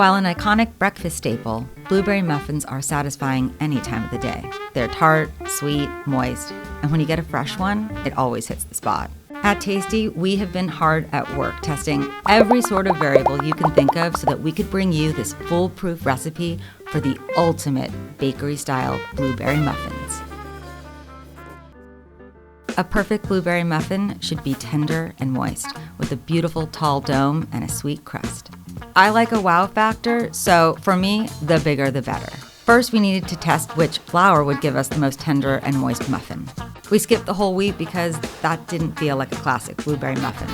While an iconic breakfast staple, blueberry muffins are satisfying any time of the day. They're tart, sweet, moist, and when you get a fresh one, it always hits the spot. At Tasty, we have been hard at work testing every sort of variable you can think of so that we could bring you this foolproof recipe for the ultimate bakery-style blueberry muffins. A perfect blueberry muffin should be tender and moist, with a beautiful tall dome and a sweet crust. I like a wow factor, so for me, the bigger the better. First, we needed to test which flour would give us the most tender and moist muffin. We skipped the whole wheat because that didn't feel like a classic blueberry muffin.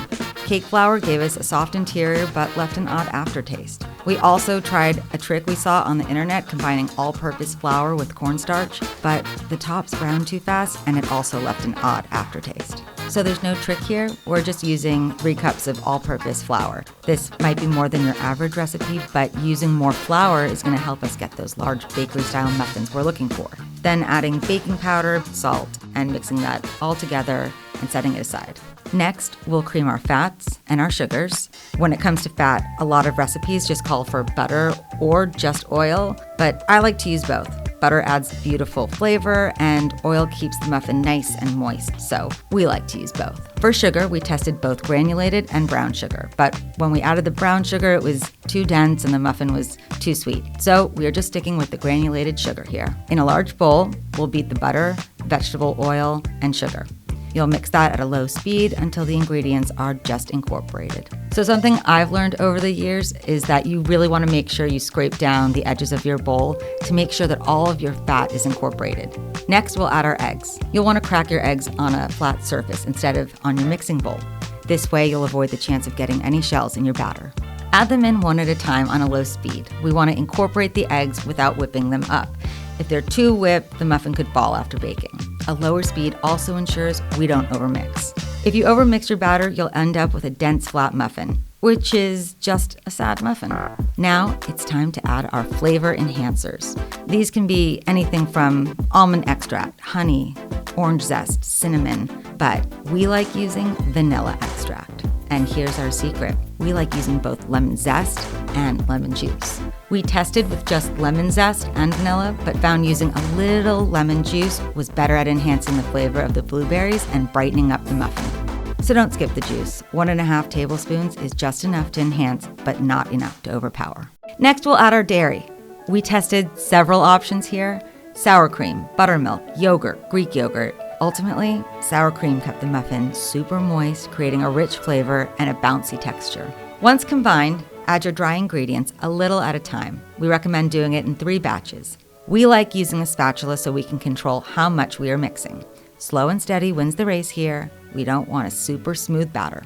Cake flour gave us a soft interior but left an odd aftertaste. We also tried a trick we saw on the internet combining all-purpose flour with cornstarch, but the tops browned too fast and it also left an odd aftertaste. So there's no trick here, we're just using 3 cups of all-purpose flour. This might be more than your average recipe, but using more flour is going to help us get those large bakery-style muffins we're looking for. Then adding baking powder, salt, and mixing that all together and setting it aside. Next, we'll cream our fats and our sugars. When it comes to fat, a lot of recipes just call for butter or just oil, but I like to use both. Butter adds beautiful flavor, and oil keeps the muffin nice and moist, so we like to use both. For sugar, we tested both granulated and brown sugar, but when we added the brown sugar, it was too dense and the muffin was too sweet, so we are just sticking with the granulated sugar here. In a large bowl, we'll beat the butter, vegetable oil, and sugar. You'll mix that at a low speed until the ingredients are just incorporated. So something I've learned over the years is that you really want to make sure you scrape down the edges of your bowl to make sure that all of your fat is incorporated. Next, we'll add our eggs. You'll want to crack your eggs on a flat surface instead of on your mixing bowl. This way, you'll avoid the chance of getting any shells in your batter. Add them in one at a time on a low speed. We want to incorporate the eggs without whipping them up. If they're too whipped, the muffin could fall after baking. A lower speed also ensures we don't overmix. If you overmix your batter, you'll end up with a dense, flat muffin, which is just a sad muffin. Now, it's time to add our flavor enhancers. These can be anything from almond extract, honey, orange zest, cinnamon, but we like using vanilla extract. And here's our secret. We like using both lemon zest and lemon juice. We tested with just lemon zest and vanilla, but found using a little lemon juice was better at enhancing the flavor of the blueberries and brightening up the muffin. So don't skip the juice. 1.5 tablespoons is just enough to enhance, but not enough to overpower. Next, we'll add our dairy. We tested several options here: sour cream, buttermilk, yogurt, Greek yogurt. Ultimately, sour cream kept the muffin super moist, creating a rich flavor and a bouncy texture. Once combined, add your dry ingredients a little at a time. We recommend doing it in 3 batches. We like using a spatula so we can control how much we are mixing. Slow and steady wins the race here. We don't want a super smooth batter.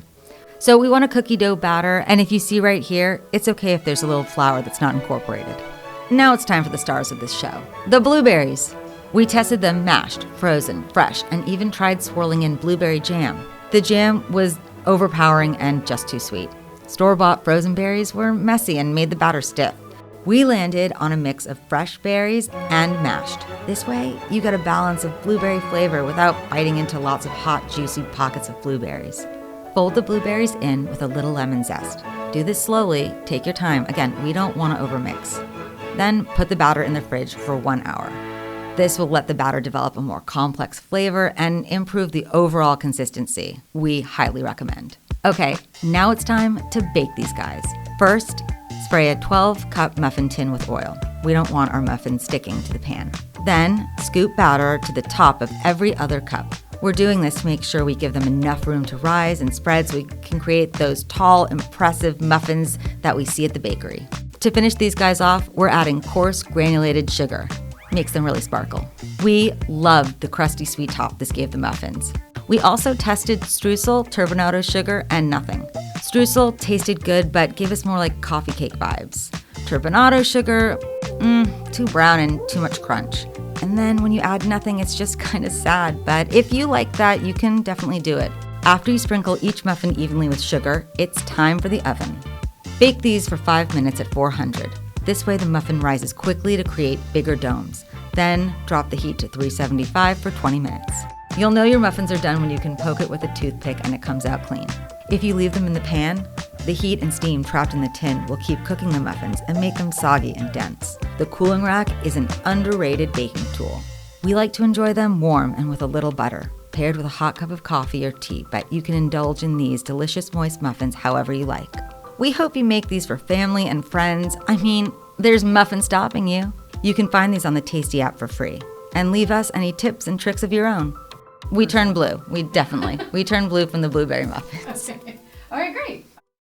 So we want a cookie dough batter, and if you see right here, it's okay if there's a little flour that's not incorporated. Now it's time for the stars of this show, the blueberries. We tested them mashed, frozen, fresh, and even tried swirling in blueberry jam. The jam was overpowering and just too sweet. Store-bought frozen berries were messy and made the batter stiff. We landed on a mix of fresh berries and mashed. This way, you get a balance of blueberry flavor without biting into lots of hot, juicy pockets of blueberries. Fold the blueberries in with a little lemon zest. Do this slowly, take your time. Again, we don't want to overmix. Then put the batter in the fridge for 1 hour. This will let the batter develop a more complex flavor and improve the overall consistency. We highly recommend. Okay, now it's time to bake these guys. First, spray a 12-cup muffin tin with oil. We don't want our muffins sticking to the pan. Then, scoop batter to the top of every other cup. We're doing this to make sure we give them enough room to rise and spread so we can create those tall, impressive muffins that we see at the bakery. To finish these guys off, we're adding coarse granulated sugar. Makes them really sparkle. We loved the crusty sweet top this gave the muffins. We also tested streusel, turbinado sugar, and nothing. Streusel tasted good, but gave us more like coffee cake vibes. Turbinado sugar, too brown and too much crunch. And then when you add nothing, it's just kind of sad, but if you like that, you can definitely do it. After you sprinkle each muffin evenly with sugar, it's time for the oven. Bake these for 5 minutes at 400. This way the muffin rises quickly to create bigger domes. Then drop the heat to 375 for 20 minutes. You'll know your muffins are done when you can poke it with a toothpick and it comes out clean. If you leave them in the pan, The heat and steam trapped in the tin will keep cooking the muffins and make them soggy and dense. The cooling rack is an underrated baking tool. We like to enjoy them warm and with a little butter, paired with a hot cup of coffee or tea, but you can indulge in these delicious moist muffins however you like. We hope you make these for family and friends. I mean, there's muffin stopping you. You can find these on the Tasty app for free. And leave us any tips and tricks of your own. We turn blue. We turn blue from the blueberry muffins.